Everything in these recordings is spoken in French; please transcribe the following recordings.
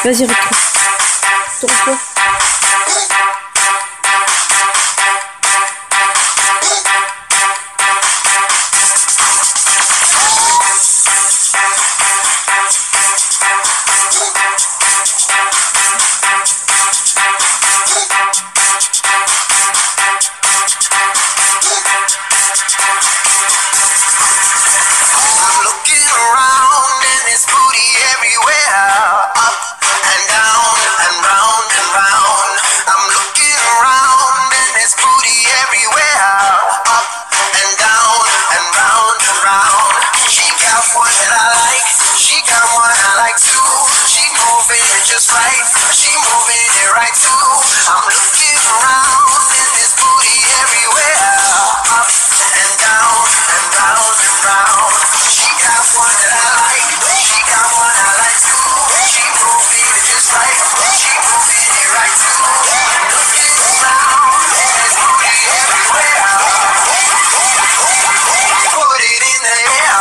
Vas-y, retrouve-toi. Just right, she moving it right too. I'm looking around and there's booty everywhere, up and down and round and round. She got one that I like, she got one I like too. She moving it just right, she moving it right too. I'm looking around and there's booty everywhere. Put it in the air.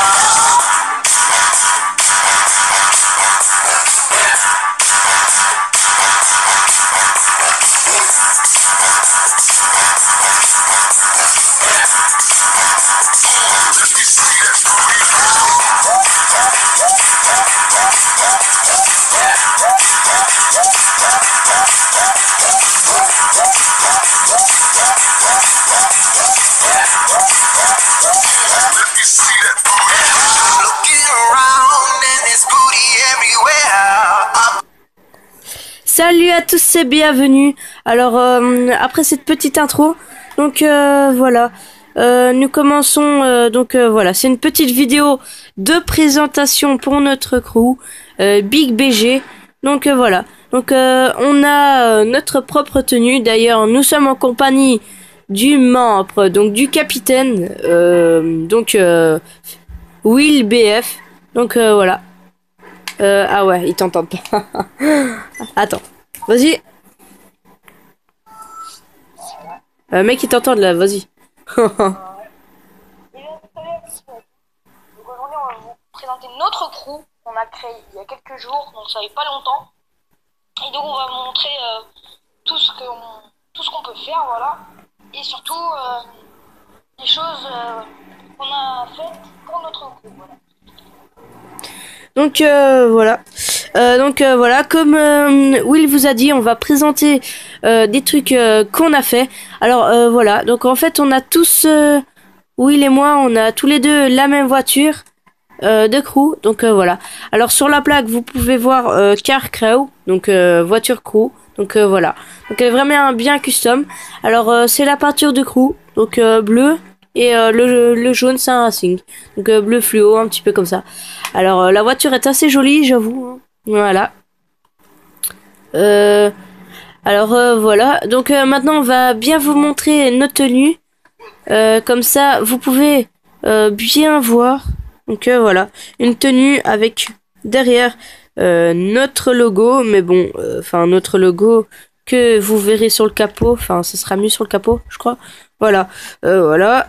Salut à tous et bienvenue. Alors après cette petite intro, donc voilà, nous commençons voilà, c'est une petite vidéo de présentation pour notre crew Big BG. Donc voilà, donc on a notre propre tenue. D'ailleurs, nous sommes en compagnie du membre, donc du capitaine, Will BF. Donc voilà. Ah ouais, ils t'entendent pas. Attends, vas-y. Mec, ils t'entendent là, vas-y. Donc aujourd'hui, on va vous présenter notre crew qu'on a créé il y a quelques jours, donc ça fait pas longtemps. Et donc on va vous montrer tout ce qu'on peut faire, voilà. Et surtout les choses qu'on a faites pour notre crew, voilà. Donc voilà. Voilà, comme Will vous a dit, on va présenter des trucs qu'on a fait. Alors voilà, donc en fait on a tous, Will et moi, on a tous les deux la même voiture de crew. Donc voilà. Alors sur la plaque, vous pouvez voir Car Crew, donc voiture crew. Donc voilà. Donc elle est vraiment bien custom. Alors c'est la peinture de crew, donc bleu. Et le jaune, c'est un Racing. Donc bleu fluo, un petit peu comme ça. Alors la voiture est assez jolie, j'avoue. Hein. Voilà. Voilà. Donc maintenant, on va bien vous montrer notre tenue. Comme ça, vous pouvez bien voir. Donc voilà. Une tenue avec derrière notre logo. Mais bon, notre logo que vous verrez sur le capot. Enfin, ce sera mieux sur le capot, je crois. Voilà. Voilà.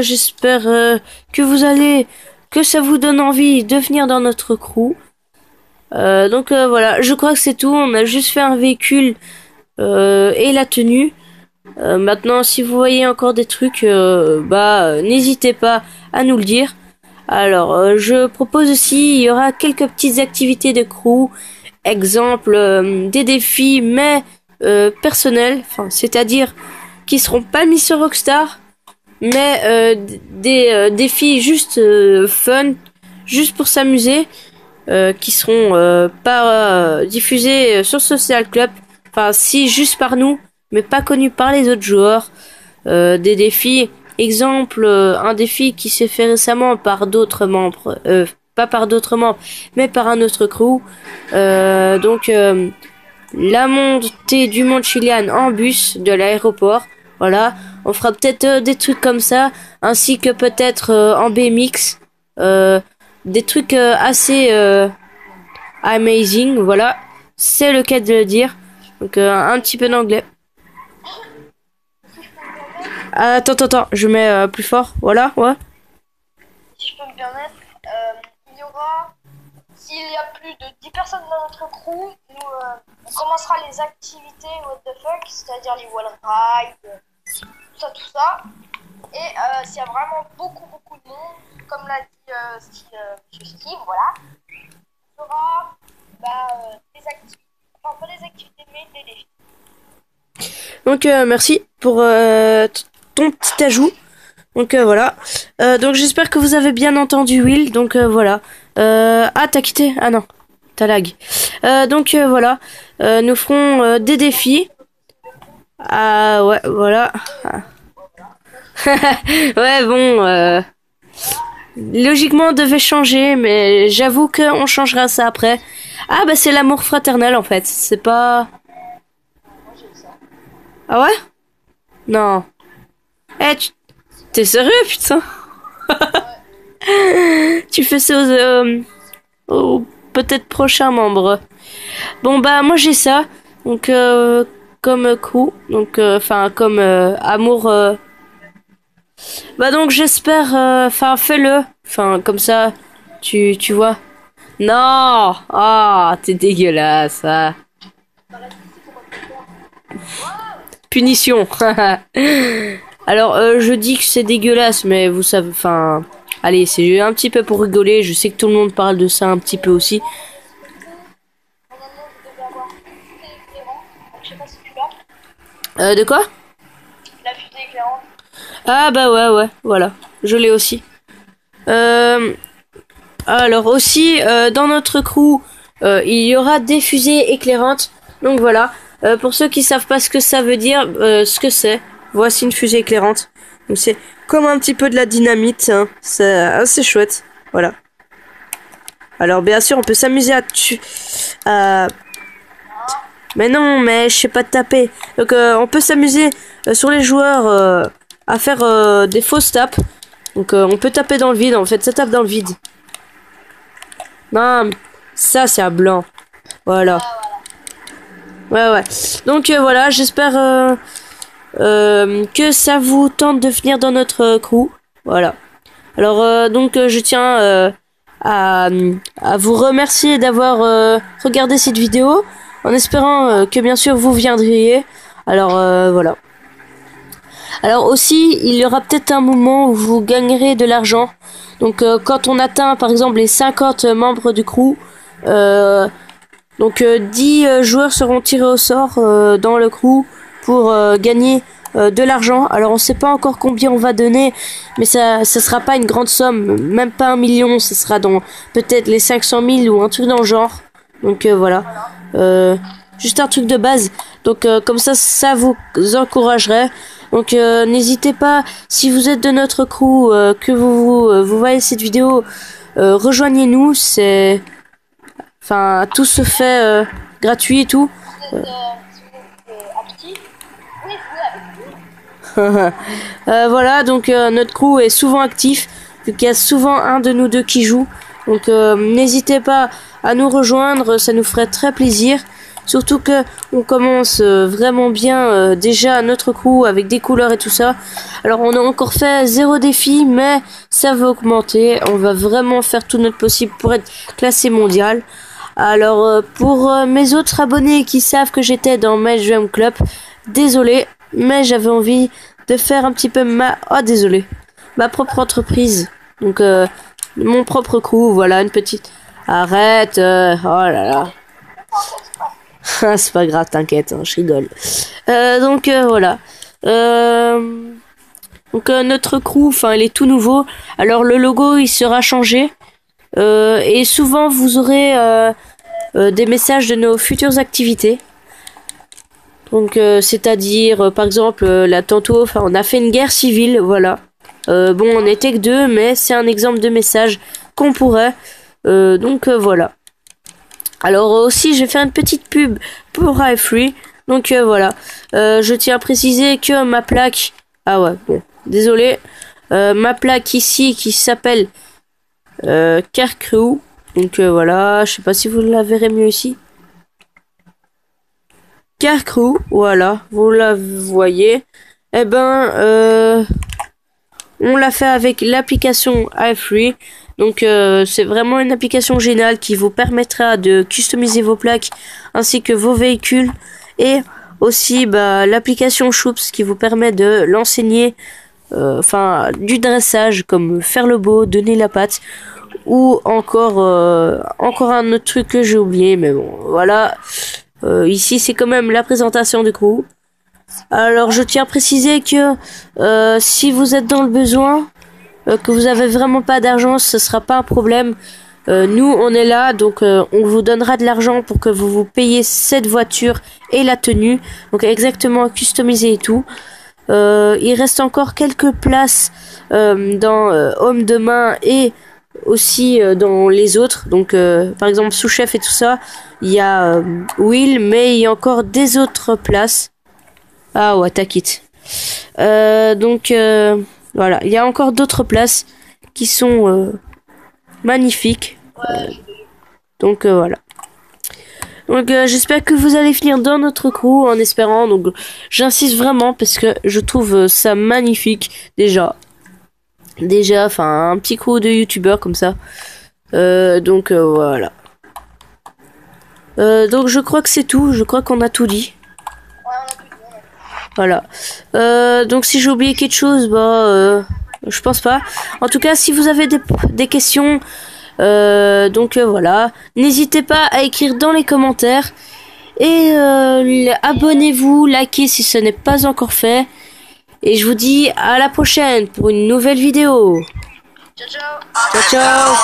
J'espère que ça vous donne envie de venir dans notre crew. Voilà, je crois que c'est tout. On a juste fait un véhicule et la tenue. Maintenant, si vous voyez encore des trucs, n'hésitez pas à nous le dire. Alors, je propose aussi, il y aura quelques petites activités de crew. Exemple, des défis, mais personnels. Enfin, c'est-à-dire qui seront pas mis sur Rockstar. Mais des défis juste fun, juste pour s'amuser, qui seront pas diffusés sur Social Club, enfin si juste par nous, mais pas connus par les autres joueurs. Des défis, exemple, un défi qui s'est fait récemment par d'autres membres, pas par d'autres membres, mais par un autre crew. La montée du Mont Chilian en bus de l'aéroport. Voilà, on fera peut-être des trucs comme ça, ainsi que peut-être en BMX, des trucs assez amazing, voilà, c'est le cas de le dire. Donc un petit peu d'anglais. Attends, je mets plus fort, voilà, ouais. Si je peux me permettre, il y aura s'il y a plus de 10 personnes dans notre crew, nous, on commencera les activités what the fuck, c'est-à-dire les wall ride, tout ça. Et s'il y a vraiment beaucoup de monde, comme l'a dit Monsieur Steve, voilà, on fera des activités, enfin pas des activités mais des défis. Donc merci pour ton petit ajout. Donc voilà. Donc j'espère que vous avez bien entendu Will. Donc voilà. Ah, t'as quitté? Ah non, t'as lag. Donc voilà. Nous ferons des défis. Ah ouais, voilà. Ah. Ouais, bon. Logiquement, on devait changer, mais j'avoue qu'on changera ça après. Ah bah c'est l'amour fraternel en fait. C'est pas... Ah ouais? Non. Eh, t'es sérieux, putain? Tu fais ça aux peut-être prochains membres. Bon bah moi j'ai ça. Donc comme coup. Donc enfin comme amour. Bah donc j'espère. Enfin fais-le. Enfin comme ça. Tu vois. Non. Ah t'es dégueulasse. Ah. Punition. Alors, je dis que c'est dégueulasse, mais vous savez, enfin, allez, c'est un petit peu pour rigoler. Je sais que tout le monde parle de ça un petit peu aussi. Normalement, vous devez avoir fusée éclairante, donc je sais pas si tu l'as. De quoi? La fusée éclairante. Ah bah ouais, voilà, je l'ai aussi. Alors aussi, dans notre crew, il y aura des fusées éclairantes. Donc voilà, pour ceux qui savent pas ce que ça veut dire, ce que c'est, voici une fusée éclairante. Donc c'est comme un petit peu de la dynamite, hein. C'est assez chouette. Voilà. Alors bien sûr, on peut s'amuser à tuer. Mais non, mais je sais pas taper. Donc on peut s'amuser sur les joueurs à faire des fausses tapes. Donc on peut taper dans le vide. En fait, ça tape dans le vide. Non, ça c'est un blanc. Voilà. Ouais. Donc voilà, j'espère que ça vous tente de venir dans notre crew. Voilà. Alors donc je tiens à vous remercier d'avoir regardé cette vidéo, en espérant que bien sûr vous viendriez. Alors voilà. Alors aussi, il y aura peut-être un moment où vous gagnerez de l'argent. Donc quand on atteint par exemple les 50 membres du crew, donc 10 joueurs seront tirés au sort dans le crew pour gagner de l'argent. Alors on sait pas encore combien on va donner, mais ça sera pas une grande somme, même pas 1 million, ça sera dans peut-être les 500 000 ou un truc dans le genre. Donc voilà, juste un truc de base. Donc comme ça vous encouragerait. Donc n'hésitez pas, si vous êtes de notre crew, que vous voyez cette vidéo, rejoignez-nous. C'est, enfin, tout se fait gratuit et tout. Si vous êtes actif, oui, jouez avec nous. Voilà, donc notre crew est souvent actif, vu qu'il y a souvent un de nous deux qui joue. Donc n'hésitez pas à nous rejoindre, ça nous ferait très plaisir. Surtout que on commence vraiment bien déjà notre crew avec des couleurs et tout ça. Alors on a encore fait 0 défi, mais ça va augmenter. On va vraiment faire tout notre possible pour être classé mondial. Alors pour mes autres abonnés qui savent que j'étais dans Match Drum Club, désolé, mais j'avais envie de faire un petit peu ma propre entreprise. Donc mon propre crew, voilà, une petite... Arrête, oh là là. C'est pas grave, t'inquiète, hein, je rigole. Donc voilà. Donc notre crew, enfin, il est tout nouveau. Alors le logo, il sera changé. Et souvent, vous aurez des messages de nos futures activités. Donc, c'est-à-dire, par exemple, là tantôt, enfin, on a fait une guerre civile, voilà. Bon, on n'était que 2, mais c'est un exemple de message qu'on pourrait. Donc voilà. Alors aussi, je vais faire une petite pub pour iFree. Donc voilà. Je tiens à préciser que ma plaque... Ah ouais, bon, désolé. Ma plaque ici qui s'appelle Car Crew. Donc voilà, je sais pas si vous la verrez mieux ici. Car Crew, voilà, vous la voyez. Eh ben, On l'a fait avec l'application iFree. Donc c'est vraiment une application géniale qui vous permettra de customiser vos plaques ainsi que vos véhicules. Et aussi l'application Choups qui vous permet de l'enseigner, du dressage comme faire le beau, donner la patte. Ou encore un autre truc que j'ai oublié, mais bon, voilà. Ici, c'est quand même la présentation du crew. Alors, je tiens à préciser que si vous êtes dans le besoin, que vous avez vraiment pas d'argent, ce sera pas un problème. Nous, on est là, donc on vous donnera de l'argent pour que vous payiez cette voiture et la tenue. Donc, exactement customisé et tout. Il reste encore quelques places dans Homme de main et aussi dans les autres. Donc, par exemple, sous-chef et tout ça, il y a Will, mais il y a encore des autres places. Ah ouais, t'inquiète. Donc, voilà, il y a encore d'autres places qui sont magnifiques. Donc, voilà. Donc, j'espère que vous allez finir dans notre crew en espérant. Donc, j'insiste vraiment parce que je trouve ça magnifique déjà. Un petit crew de youtubeurs comme ça. Donc, voilà. Donc, je crois que c'est tout. Je crois qu'on a tout dit. Voilà. Donc si j'ai oublié quelque chose, je pense pas. En tout cas, si vous avez des questions, voilà. N'hésitez pas à écrire dans les commentaires. Et abonnez-vous, likez si ce n'est pas encore fait. Et je vous dis à la prochaine pour une nouvelle vidéo. Ciao, ciao. Ciao, ciao.